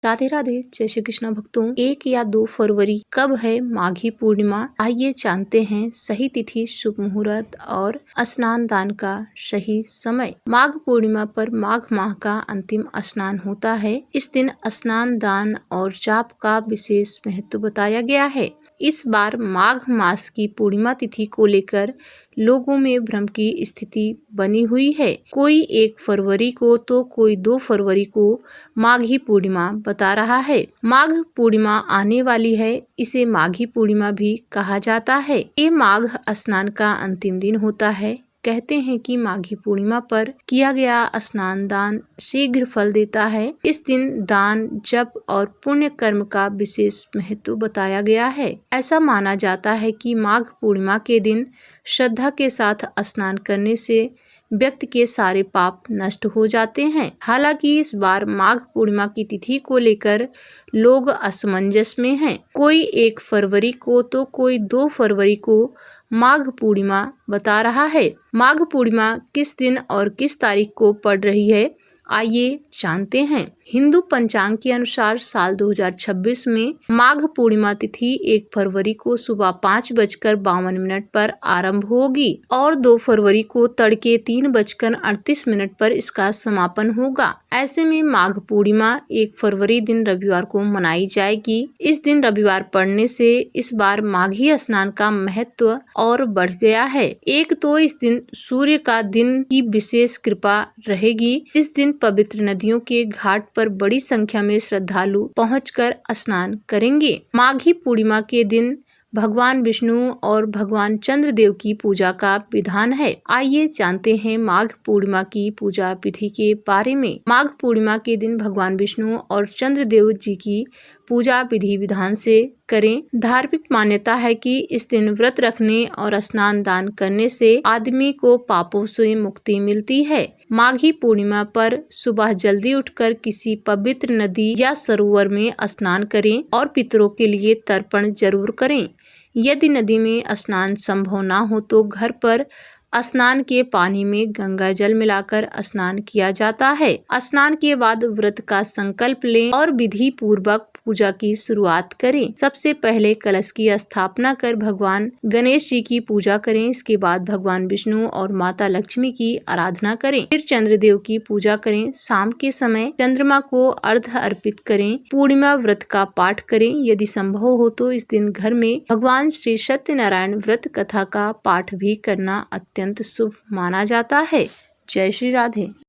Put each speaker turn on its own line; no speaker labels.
राधे राधे। जय श्री कृष्ण भक्तों। 1 या 2 फरवरी कब है माघी पूर्णिमा? आइए जानते हैं सही तिथि, शुभ मुहूर्त और स्नान दान का सही समय। माघ पूर्णिमा पर माघ माह का अंतिम स्नान होता है। इस दिन स्नान दान और जाप का विशेष महत्व बताया गया है। इस बार माघ मास की पूर्णिमा तिथि को लेकर लोगों में भ्रम की स्थिति बनी हुई है। कोई 1 फरवरी को तो कोई 2 फरवरी को माघी पूर्णिमा बता रहा है। माघ पूर्णिमा आने वाली है, इसे माघी पूर्णिमा भी कहा जाता है। ये माघ स्नान का अंतिम दिन होता है। कहते हैं कि माघी पूर्णिमा पर किया गया स्नान दान शीघ्र फल देता है। इस दिन दान, जप और पुण्य कर्म का विशेष महत्व बताया गया है। ऐसा माना जाता है कि माघ पूर्णिमा के दिन श्रद्धा के साथ स्नान करने से व्यक्ति के सारे पाप नष्ट हो जाते हैं। हालांकि इस बार माघ पूर्णिमा की तिथि को लेकर लोग असमंजस में हैं। कोई 1 फरवरी को तो कोई 2 फरवरी को माघ पूर्णिमा बता रहा है। माघ पूर्णिमा किस दिन और किस तारीख को पड़ रही है, आइए जानते हैं। हिंदू पंचांग के अनुसार साल 2026 में माघ पूर्णिमा तिथि 1 फरवरी को सुबह 5:52 पर आरंभ होगी और 2 फरवरी को तड़के 3:38 पर इसका समापन होगा। ऐसे में माघ पूर्णिमा 1 फरवरी दिन रविवार को मनाई जाएगी। इस दिन रविवार पड़ने से इस बार माघी स्नान का महत्व और बढ़ गया है। एक तो इस दिन सूर्य का दिन की विशेष कृपा रहेगी। इस दिन पवित्र नदियों के घाट पर बड़ी संख्या में श्रद्धालु पहुंचकर स्नान करेंगे। माघी पूर्णिमा के दिन भगवान विष्णु और भगवान चंद्रदेव की पूजा का विधान है। आइए जानते हैं माघ पूर्णिमा की पूजा विधि के बारे में। माघ पूर्णिमा के दिन भगवान विष्णु और चंद्रदेव जी की पूजा विधि विधान से करें। धार्मिक मान्यता है कि इस दिन व्रत रखने और स्नान दान करने से आदमी को पापों से मुक्ति मिलती है। माघी पूर्णिमा पर सुबह जल्दी उठकर किसी पवित्र नदी या सरोवर में स्नान करें और पितरों के लिए तर्पण जरूर करें। यदि नदी में स्नान संभव ना हो तो घर पर स्नान के पानी में गंगा जल मिलाकर स्नान किया जाता है। स्नान के बाद व्रत का संकल्प लें और विधि पूर्वक पूजा की शुरुआत करें। सबसे पहले कलश की स्थापना कर भगवान गणेश जी की पूजा करें। इसके बाद भगवान विष्णु और माता लक्ष्मी की आराधना करें। फिर चंद्रदेव की पूजा करें। शाम के समय चंद्रमा को अर्घ्य अर्पित करें। पूर्णिमा व्रत का पाठ करें। यदि संभव हो तो इस दिन घर में भगवान श्री सत्यनारायण व्रत कथा का पाठ भी करना अत्यंत शुभ माना जाता है। जय श्री राधे।